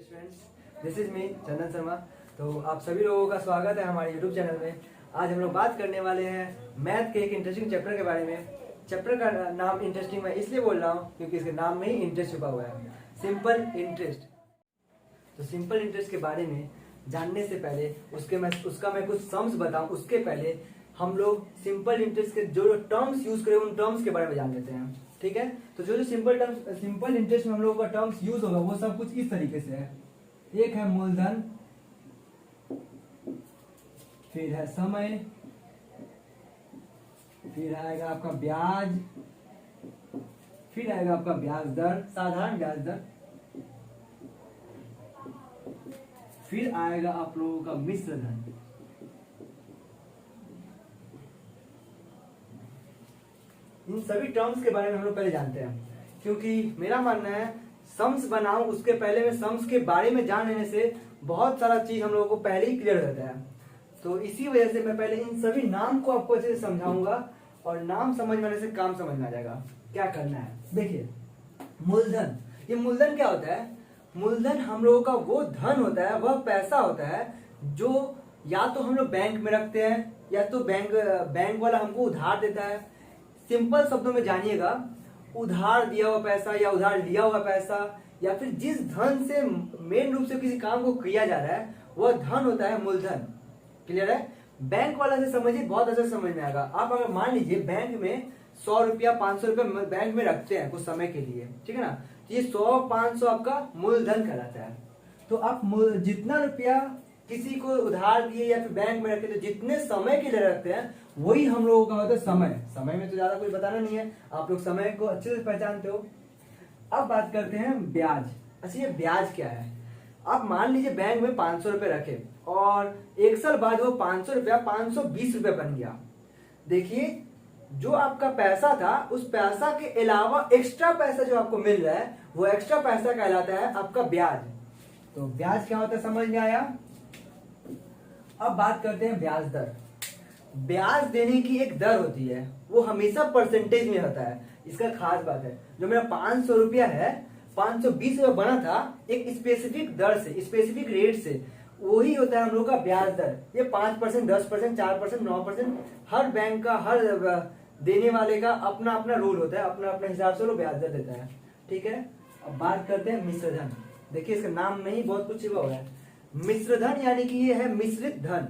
Friends, this is me चंदन शर्मा। तो आप सभी लोगों का स्वागत है हमारे यूट्यूब चैनल में। आज हम लोग बात करने वाले हैं मैथ के एक इंटरेस्टिंग चैप्टर के बारे में। चैप्टर का नाम इंटरेस्टिंग मैं इसलिए बोल रहा हूँ क्योंकि इसके नाम में ही इंटरेस्ट छुपा हुआ है, सिंपल इंटरेस्ट। तो सिंपल इंटरेस्ट के बारे में जानने से पहले उसका मैं कुछ सम्स बताऊं, उसके पहले हम लोग सिंपल इंटरेस्ट के जो टर्म्स यूज करें उन टर्म्स के बारे में जान लेते हैं। ठीक है, तो जो सिंपल इंटरेस्ट में हम लोगों का टर्म्स यूज होगा वो सब कुछ इस तरीके से है। एक है मूलधन, फिर है समय, फिर आएगा आपका ब्याज, फिर आएगा आपका ब्याज दर, साधारण ब्याज दर, फिर आएगा आप लोगों का मिश्र धन। इन सभी टर्म्स के बारे में हम लोग पहले जानते हैं, क्योंकि मेरा मानना है सम्स बनाऊं उसके पहले में सम्स के बारे में जान लेने से बहुत सारा चीज हम लोगों को पहले ही क्लियर हो जाता है। तो इसी वजह से मैं पहले इन सभी नाम को आपको अच्छे से समझाऊंगा और नाम समझ में आने से काम समझ में आ जाएगा क्या करना है। देखिए मूलधन, ये मूलधन क्या होता है? मूलधन हम लोगों का वो धन होता है, वह पैसा होता है जो या तो हम लोग बैंक में रखते हैं या तो बैंक वाला हमको उधार देता है। सिंपल शब्दों में जानिएगा, उधार दिया हुआ पैसा या उधार लिया हुआ पैसा या फिर जिस धन से मेन रूप से किसी काम को किया जा रहा है वह धन होता है मूलधन। क्लियर है? बैंक वाला से समझिए, बहुत अच्छा समझ में आएगा। आप अगर मान लीजिए बैंक में 100 रुपया 500 रुपया बैंक में रखते हैं कुछ समय के लिए, ठीक है ना, तो ये 100-500 आपका मूलधन कहलाता है। तो आप जितना रुपया किसी को उधार दिए या फिर बैंक में रखे तो जितने समय के लिए रखते हैं वही हम लोगों का होता है समय। समय में तो ज्यादा कुछ बताना नहीं है, आप लोग समय को अच्छे से पहचानते हो। अब बात करते हैं ब्याज। अच्छा, ये ब्याज क्या है? आप मान लीजिए बैंक में 500 रुपए रखे और एक साल बाद वो 500 रुपया 520 रुपया बन गया। देखिए जो आपका पैसा था उस पैसा के अलावा एक्स्ट्रा पैसा जो आपको मिल रहा है वो एक्स्ट्रा पैसा कहलाता है आपका ब्याज। तो ब्याज क्या होता है समझ में आया? अब बात करते हैं ब्याज दर। ब्याज देने की एक दर होती है, वो हमेशा परसेंटेज में होता है। इसका खास बात है, जो मेरा 500 रुपया है 520 रुपया बना था एक स्पेसिफिक दर से, स्पेसिफिक रेट से, वही होता है हम लोग का ब्याज दर। ये 5%, 10%, 4%, 9%, हर बैंक का, हर देने वाले का अपना अपना रूल होता है, अपना अपना हिसाब से वो ब्याज दर देता है। ठीक है, अब बात करते हैं मिश्र धन। देखिए इसका नाम में ही बहुत कुछ छिपा हुआ है। मिश्र धन यानी कि ये है मिश्रित धन।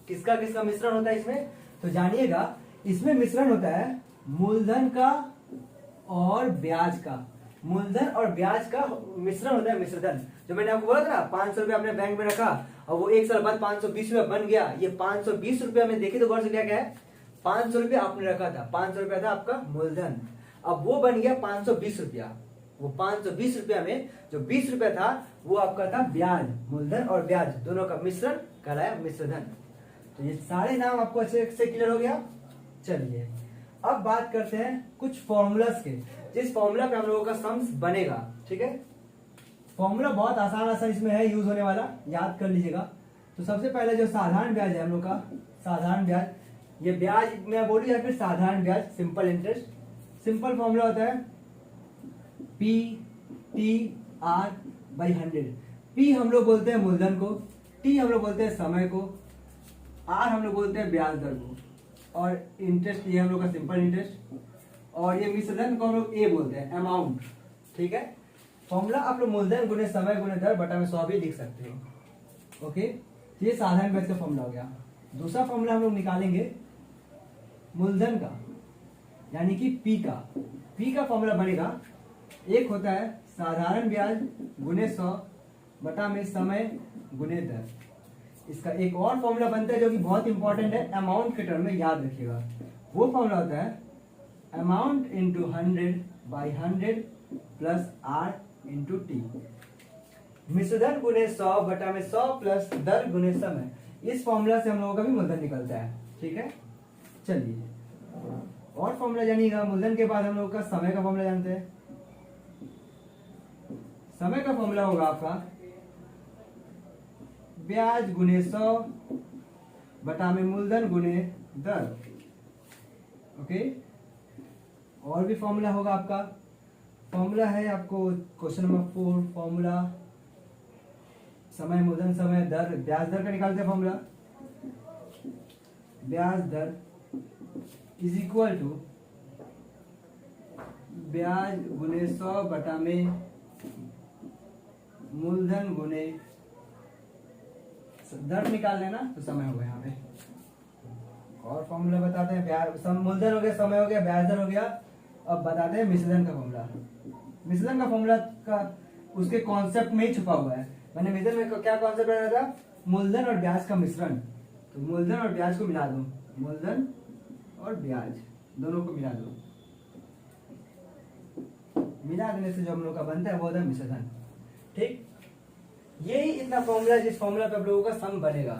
किसका किसका मिश्रण होता है इसमें? तो जानिएगा, इसमें मिश्रण होता है मूलधन का और ब्याज का। मूलधन और ब्याज का मिश्रण होता है मिश्रधन। जो मैंने आपको बोला था ना, 500 रुपया अपने बैंक में रखा और वो एक साल बाद 520 रुपया बन गया। ये 520 रुपया में देखिए तो गौर से क्या क्या है, 500 रुपया आपने रखा था, 500 रुपया था आपका मूलधन, अब वो बन गया 520 रुपया। वो 520 रुपया में जो 20 रुपया था वो आपका था ब्याज। मूलधन और ब्याज दोनों का मिश्रण कहलाया मिश्रधन। तो ये सारे नाम आपको अच्छे से क्लियर हो गया। चलिए अब बात करते हैं कुछ फॉर्मूलास के, जिस फॉर्मूला पे हम लोगों का सम्स बनेगा। ठीक है, फॉर्मूला बहुत आसान इसमें है यूज होने वाला, याद कर लीजिएगा। तो सबसे पहले जो साधारण ब्याज है हम लोग का, साधारण ब्याज, ये ब्याज मैं बोलूं या फिर साधारण ब्याज, सिंपल इंटरेस्ट। सिंपल फॉर्मूला होता है P/R/100। P हम लोग बोलते हैं मूलधन को, T हम लोग बोलते हैं समय को, R हम लोग बोलते हैं ब्याज दर को, और इंटरेस्ट ये हम लोग का सिंपल इंटरेस्ट, और ये मिश्रधन को हम लोग A बोलते हैं, अमाउंट। ठीक है, फॉर्मूला आप लोग मूलधन गुने समय गुने दर बटा में 100 भी लिख सकते हो। ओके, ये साधारण ब्याज का फॉर्मूला हो गया। दूसरा फॉर्मूला हम लोग निकालेंगे मूलधन का, यानी कि P का। P का फॉर्मूला बनेगा, एक होता है साधारण ब्याज गुने 100 बटा में समय गुने दर। इसका एक और फॉर्मूला बनता है जो कि बहुत इंपॉर्टेंट है, अमाउंट के टर्म में, याद रखिएगा। वो फॉर्मूला होता है amount into 100/100 plus R into T. मिश्रधन गुने 100 बटा में 100 प्लस दर गुने समय। इस फॉर्मूला से हम लोगों का भी मूलधन निकलता है। ठीक है, चलिए और फॉर्मूला जानिएगा। मूलधन के बाद हम लोग का समय का फॉर्मूला जानते हैं। समय का फॉर्मूला होगा आपका ब्याज गुने 100 बटा में मूलधन गुने दर। ओके, और भी फॉर्मूला होगा आपका। फॉर्मूला है आपको क्वेश्चन नंबर 4, फॉर्मूला समय मूलधन समय दर ब्याज दर का निकालते हैं फॉर्मूला। ब्याज दर इज इक्वल टू ब्याज गुने 100 बटा में मूलधन गुने दर निकाल लेना तो समय हो गया यहाँ पे। और फॉर्मूला बताते हैं, ब्याज मूलधन हो गया, समय हो गया, ब्याज दर हो गया। अब बताते हैं मिश्रण का फॉर्मूला। मिश्रण का फॉर्मूला का उसके कॉन्सेप्ट में ही छुपा हुआ है। मैंने मिश्रण में क्या कॉन्सेप्ट बनाया था, मूलधन और ब्याज का मिश्रण। तो मूलधन और ब्याज को मिला दो, मूलधन और ब्याज दोनों को मिला दो, मिला देने से जो हम लोग का बनता है वो होता है मिश्रण। ठीक, यही इतना फॉर्मूला जिस फॉर्मूला पे आप लोगों का सम बनेगा।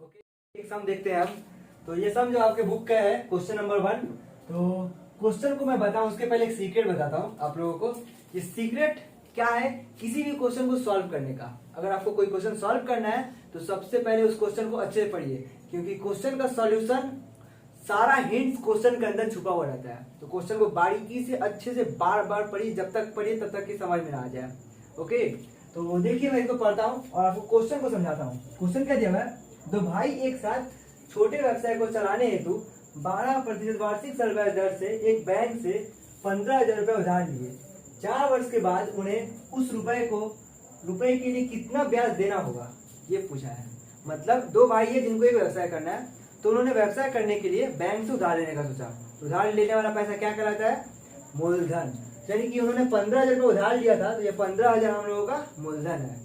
ओके, एक सम देखते हैं हम। तो ये सम जो आपके बुक का है क्वेश्चन नंबर 1। तो क्वेश्चन को मैं बताऊं उसके पहले एक सीक्रेट बताता हूं आप लोगों को। ये सीक्रेट क्या है, किसी भी क्वेश्चन को सॉल्व करने का। अगर आपको कोई क्वेश्चन सॉल्व करना है तो सबसे पहले उस क्वेश्चन को अच्छे से पढ़िए, क्योंकि क्वेश्चन का सॉल्यूशन सारा हिंट्स क्वेश्चन के अंदर छुपा हुआ रहता है। तो क्वेश्चन को बारीकी से अच्छे से बार बार पढ़िए, जब तक पढ़िए तब तक की समझ में ना आ जाए। ओके, तो देखिए मैं इसको पढ़ता हूँ और आपको क्वेश्चन को समझाता हूँ। क्वेश्चन क्या दिया है, दो भाई एक साथ छोटे व्यवसाय को चलाने हेतु 12% वार्षिक ब्याज दर से एक बैंक से 15,000 रुपए उधार लिए। 4 वर्ष के बाद उन्हें उस रुपए के लिए कितना ब्याज देना होगा, ये पूछा है। मतलब दो भाई है जिनको एक व्यवसाय करना है, तो उन्होंने व्यवसाय करने के लिए बैंक से उधार लेने का सोचा। उधार लेने वाला पैसा क्या कहलाता है, मूलधन। यानी कि उन्होंने 15,000 रुपये उधार लिया था, तो ये 15,000 हम लोगों का मूलधन है।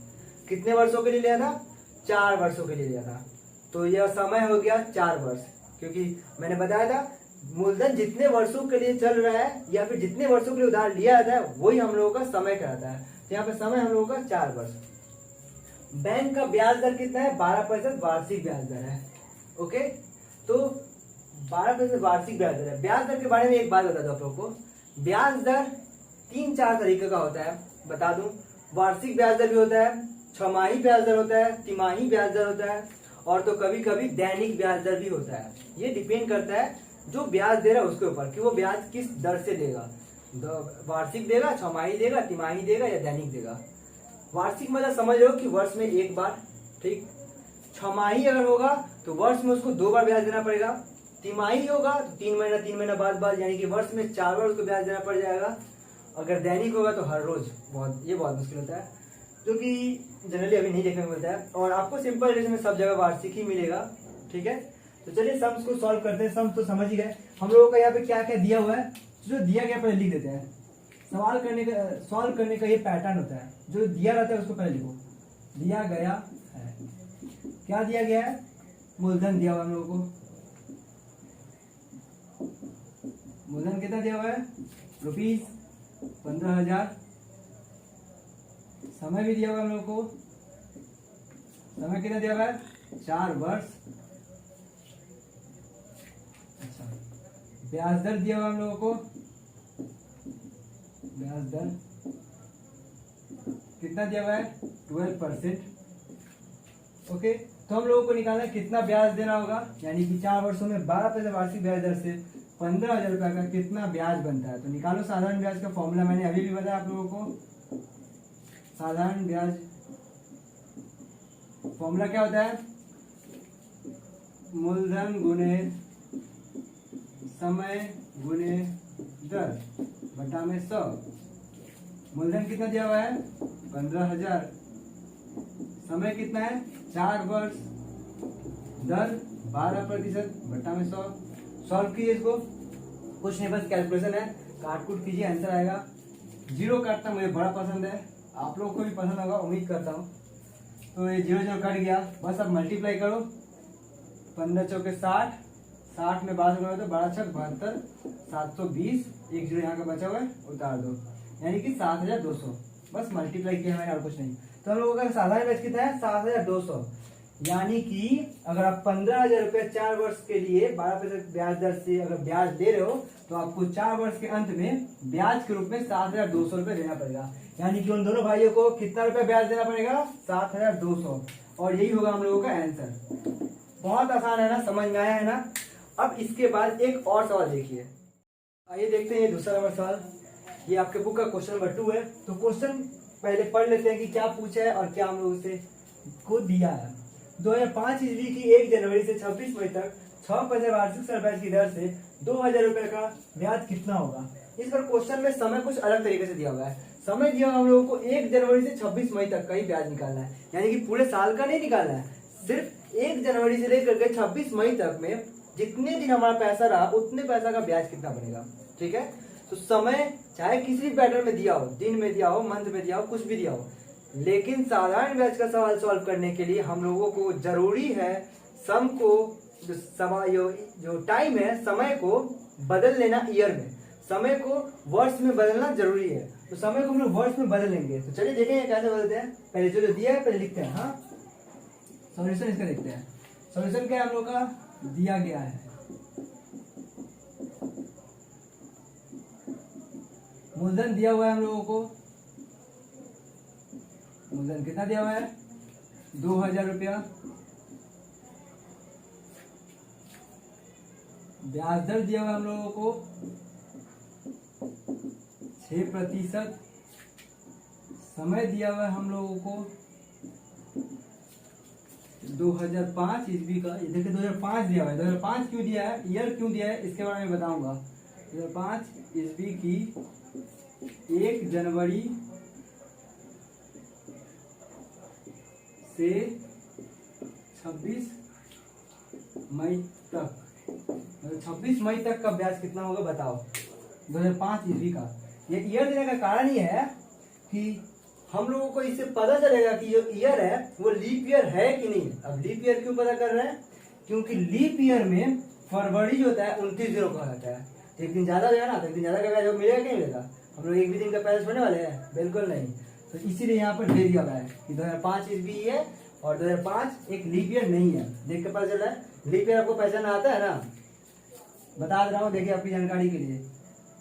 कितने वर्षों के लिए लिया था, 4 वर्षों के लिए लिया था। तो यह समय हो गया 4 वर्ष, क्योंकि मैंने बताया था मूलधन जितने वर्षों के लिए चल रहा है या फिर जितने वर्षों के लिए उधार लिया जाता है वही हम लोगों का समय कहलाता है। तो यहाँ पे समय हम लोगों का 4 वर्ष। बैंक का ब्याज दर कितना है, 12% वार्षिक ब्याज दर है। ओके, तो 12% वार्षिक ब्याज दर है। ब्याज दर के बारे में एक बात बता दो आप लोगों को, ब्याज दर 3-4 तरीके का होता है, बता दूं। वार्षिक ब्याज दर भी होता है, छमाही ब्याज दर होता है, तिमाही ब्याज दर होता है, और तो कभी कभी दैनिक ब्याज दर भी होता है। ये डिपेंड करता है जो ब्याज दे रहा है उसके ऊपर कि वो ब्याज किस दर से देगा, वार्षिक देगा, छमाही देगा, तिमाही देगा या दैनिक देगा। वार्षिक मतलब समझ लो कि वर्ष में एक बार। ठीक, छमाही अगर होगा तो वर्ष में उसको 2 बार ब्याज देना पड़ेगा। तिमाही होगा तो 3 महीना बाद यानी कि वर्ष में 4 बार उसको ब्याज देना पड़ जाएगा। अगर दैनिक होगा तो हर रोज, बहुत मुश्किल होता है, जो कि जनरली अभी नहीं देखने को मिलता है। और आपको सिंपल इंग्लिश में सब जगह वार्षिक ही मिलेगा। ठीक है, तो चलिए सम्स को सॉल्व करते हैं। सम्स तो समझ ही गए हम लोगों का यहाँ पे क्या क्या दिया हुआ है। जो दिया गया पहले लिख देते हैं। सॉल्व करने का ये पैटर्न होता है, जो दिया रहता है उसको पहले लिखो। दिया गया है, क्या दिया गया है, मूलधन दिया हुआ हम लोगों को। मूलधन कितना दिया हुआ है, ₹15,000। समय भी दिया हुआ हम लोगों को, समय कितना दिया हुआ है, 4 वर्ष। अच्छा, ब्याज दर दिया हुआ हम लोगों को, ब्याज दर कितना दिया हुआ है, 12%। ओके, तो हम लोगों को निकालना है कितना ब्याज देना होगा, यानी कि 4 वर्षों में 12% वार्षिक ब्याज दर से 15,000 रुपए का कितना ब्याज बनता है। तो निकालो साधारण ब्याज का फॉर्मूला, मैंने अभी भी बताया आप लोगों को। साधारण ब्याज फॉर्मूला क्या होता है, मूलधन गुने समय गुने दर बटा में 100। मूलधन कितना दिया हुआ है, 15,000। समय कितना है, 4 वर्ष। दर 12% बटा में 100। सॉल्व कीजिए इसको, कुछ नहीं बस कैलकुलेशन है, काट कूट कीजिए, आंसर आएगा। जीरो काटना मुझे बड़ा पसंद है, आप लोगों को भी पसंद होगा उम्मीद करता हूँ। तो ये 0 कट गया, बस अब मल्टीप्लाई करो। 15 चौके 60, 60 में 12 करो तो 12 छक 72, 720। एक 0 यहाँ का बचा हुआ है, उतार दो, यानी कि 7,200। बस मल्टीप्लाई किया मैंने और कुछ नहीं। तो हम लोगों का साधारण ब्याज कितना है, 7,200। यानी कि अगर आप 15,000 रुपये 4 वर्ष के लिए 12% ब्याज दर से अगर ब्याज दे रहे हो तो आपको 4 वर्ष के अंत में ब्याज के रूप में 7,200 रुपये देना पड़ेगा। यानी कि उन दोनों भाइयों को कितना रुपया ब्याज देना पड़ेगा, 7,200। और यही होगा हम लोगों का आंसर। बहुत आसान है ना, समझ में आया है ना। अब इसके बाद एक और सवाल देखिए, आइए देखते हैं ये दूसरा नंबर सवाल। ये आपके बुक का क्वेश्चन नंबर 2 है। तो क्वेश्चन पहले पढ़ लेते हैं कि क्या पूछा है और क्या हम लोग उसे को दिया है। 2005 ईस्वी की 1 जनवरी से 26 मई तक 6% वार्षिक सरल ब्याज की दर से 2000 रुपए का ब्याज कितना होगा। इस पर क्वेश्चन में समय कुछ अलग तरीके से दिया हुआ है। समय दिया हुआ हम लोगों को 1 जनवरी से 26 मई तक का ही ब्याज निकालना है, यानी कि पूरे साल का नहीं निकालना है, सिर्फ 1 जनवरी से लेकर के 26 मई तक में जितने दिन हमारा पैसा रहा उतने पैसा का ब्याज कितना बनेगा। ठीक है, तो समय चाहे किसी भी पैटर्न में दिया हो, दिन में दिया हो, मंथ में दिया हो, कुछ भी दिया हो, लेकिन साधारण ब्याज का सवाल सॉल्व करने के लिए हम लोगों को जरूरी है सम को जो टाइम है, समय को बदल लेना ईयर में, समय को वर्ष में बदलना जरूरी है। तो समय को हम लोग वर्ष में बदल लेंगे। तो चलिए देखेंगे कैसे बदलते हैं। पहले जो दिया है पहले लिखते हैं। हाँ, सॉल्यूशन इसका देखते हैं। सॉल्यूशन क्या है हम लोग का दिया गया है। मूलधन दिया हुआ है हम लोगों को, मूलधन कितना दिया हुआ है 2000 रुपया। ब्याज दर दिया हुआ है हम लोगों को 6%। समय दिया हुआ है हम लोगों को 2005 ईस्वी का। ये देखिए 2005 दिया हुआ है। 2005 क्यों दिया है, ईयर क्यों दिया है, इसके बारे में बताऊंगा। 2005 ईस्वी की 1 जनवरी से 26 मई तक, 26 मई तक का ब्याज कितना होगा बताओ 2005 ईस्वी का। ये ईयर देने का कारण ये है कि हम लोगों को इससे पता चलेगा कि जो ईयर है वो लीप ईयर है कि नहीं। अब लीप ईयर क्यों पता कर रहे हैं, क्योंकि लीप ईयर में फरवरी जो होता है 29 दिनों का होता है। एक दिन ज्यादा हो ना, तो एक दिन ज्यादा का ब्याज मिलेगा कि नहीं मिलेगा। हम लोग एक भी दिन का पैसा छोड़ने वाले हैं, बिल्कुल नहीं। तो इसीलिए यहाँ पर दे दिया गया है कि 2005 ईस्वी है और 2005 एक लीप ईयर नहीं है। देख के पता चल रहा है। लीप ईयर आपको पहचान आता है ना, बता रहा हूँ, देखिए आपकी जानकारी के लिए।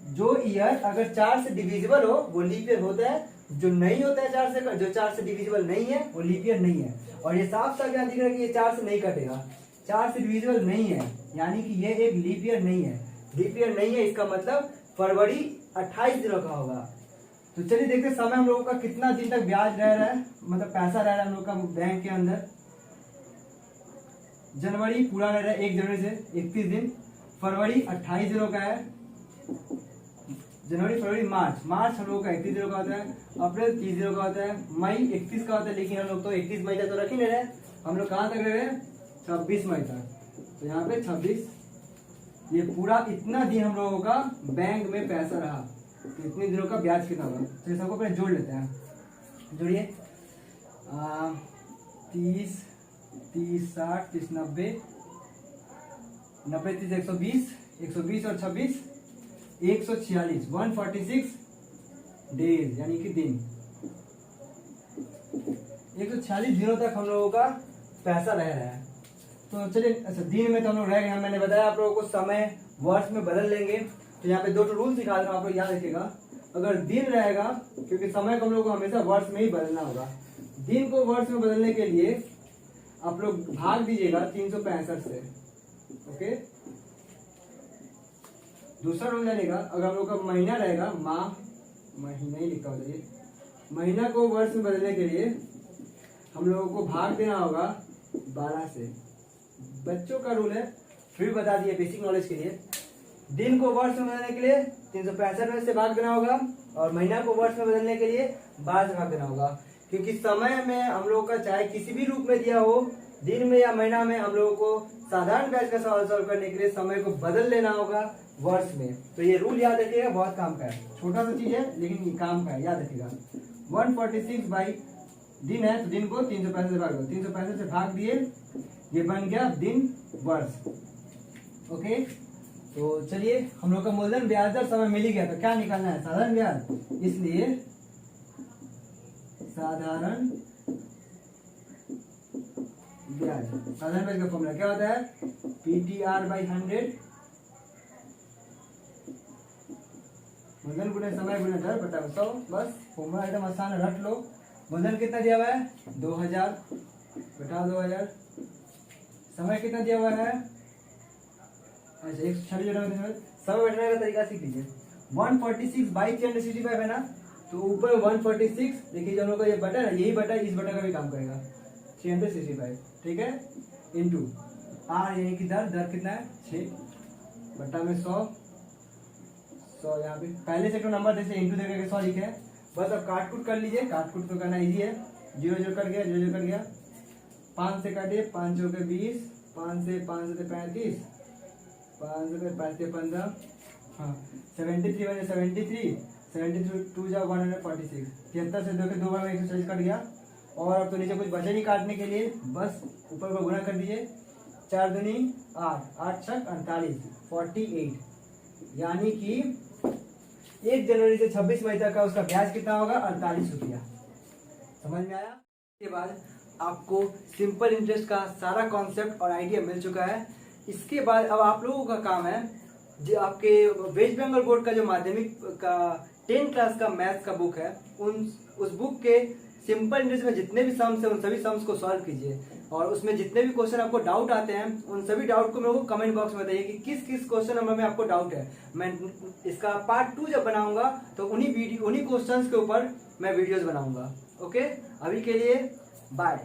जो ईयर अगर 4 से डिविजिबल हो वो लीप ईयर होता है, जो नहीं होता है 4 से, जो 4 से डिविजिबल नहीं है वो लीप ईयर नहीं है। और ये साफ साफ यहाँ दिख रहा है कि ये 4 से नहीं कटेगा, 4 से डिविजिबल नहीं है, यानी कि ये एक लीप ईयर नहीं है। लीप ईयर नहीं है इसका मतलब फरवरी 28 दिनों का होगा। तो चलिए देखते हैं समय हम लोगों का कितना दिन तक ब्याज रह रहा है, मतलब पैसा रह रहा है हम लोग का बैंक के अंदर। जनवरी पूरा रह रहा है 1 जनवरी से 31 दिन, फरवरी 28 दिनों का है, जनवरी फरवरी मार्च हम लोगों का 31 दिनों का होता है, अप्रैल 30 दिनों का होता है, मई 31 का होता है। लेकिन हम लोग तो 31 मई तक तो रख ही नहीं रहे, हम लोग कहाँ तक रह रहे हैं 26 मई तक। तो यहाँ पे 26, ये पूरा इतना दिन हम लोगों का बैंक में पैसा रहा, तो इतने दिनों का ब्याज कितना होगा। तो ये सबको पहले जोड़ लेते हैं, जोड़िए 30 30 60 30 90 90 30 120 120 और 26 146 146 डेज, यानी कि दिन। 146 दिनों तक हम लोगों का पैसा रह रहा है। तो चलिए, अच्छा दिन में तो हम लोग रह गए, मैंने बताया आप लोगों को समय वर्ष में बदल लेंगे। तो यहाँ पे 2 रूल सिखा रहा हूँ, आप लोग याद रखिएगा। अगर दिन रहेगा, क्योंकि समय को हम लोग को हमेशा वर्ष में ही बदलना होगा, दिन को वर्ष में बदलने के लिए आप लोग भाग दीजिएगा 365 से। ओके, दूसरा रूल जानेगा, अगर हम लोग का महीना रहेगा, महीना ही लिखा होता है, महीना को वर्ष में बदलने के लिए हम लोगों को भाग देना होगा 12 से। बच्चों का रूल है, फिर बता दिए बेसिक नॉलेज के लिए। दिन को वर्ष में बदलने के लिए 365 से भाग देना होगा, और महीना को वर्ष में बदलने के लिए 12 से भाग देना होगा। क्योंकि समय में हम लोग का चाहे किसी भी रूप में दिया हो, दिन में या महीना में, हम लोगों को साधारण ब्याज का सवाल सॉल्व करने के लिए समय को बदल लेना होगा वर्ष में। तो ये रूल याद रखिएगा, बहुत काम का है, छोटा सा चीज है लेकिन ये काम का है, याद रखिएगा। 146 बाई दिन है, तो दिन को 365 से भाग दो, 365 से भाग दिए, ये बन गया दिन वर्ष। ओके, तो चलिए हम लोग का मूलधन ब्याज दर समय मिल ही गया, तो क्या निकालना है साधारण ब्याज। इसलिए साधारण ब्याज, साधारण ब्याज का फॉर्मूला क्या होता है, PTR बाई 100, मूलधन गुणे समय गुणे दर बटा 100। बस फॉर्मूला एकदम आसान है, रट लो। मूलधन कितना दिया हुआ है 2000 बटा 2000, समय कितना दिया हुआ है, अच्छा 146, समय बैठने का तरीका सीख लीजिए। 146 बाई 365 है ना, तो ऊपर 146 देखिए, जो हम लोग का ये बटा है, यही बटा इस बटा का भी काम करेगा, 365, ठीक है, इंटू आर यानी कि दर कितना है 6 बट्टा में 100 यहाँ पे पहले से तो नंबर जैसे इंटू दे करके 100 लिखे हैं। बस अब काट कूट कर लीजिए, काट कूट तो करना इजी है। 0 0 कट गया, 0 0 कट गया, 5 से काटिए, 5 चौके 20, 5 से 35, 5 से 5 से 15, हाँ 73 बने 73, 73 2 जा 146, 73 से 2 के 2 बार में 140 कट गया। और अब तो नीचे कुछ बचे नहीं काटने के लिए, बस ऊपर को गुना कर दीजिए, 4 दूनी 8, 8 छक 48, 48, यानी कि 1 जनवरी से 26 मई तक का उसका ब्याज कितना होगा 48 रुपया। समझ में आया? इसके बाद आपको सिंपल इंटरेस्ट का सारा कॉन्सेप्ट और आइडिया मिल चुका है। इसके बाद अब आप लोगों का काम है जो आपके वेस्ट बंगाल बोर्ड का जो माध्यमिक का 10 क्लास का मैथ्स का बुक है, उस बुक के सिंपल इंटरेस्ट में जितने भी सम्स है उन सभी सम्स को सॉल्व कीजिए। और उसमें जितने भी क्वेश्चन आपको डाउट आते हैं उन सभी डाउट को मेरे को कमेंट बॉक्स में बताइए कि किस किस क्वेश्चन नंबर में आपको डाउट है। मैं इसका पार्ट 2 जब बनाऊंगा तो उन्हीं क्वेश्चंस के ऊपर मैं वीडियोस बनाऊंगा। ओके, अभी के लिए बाय।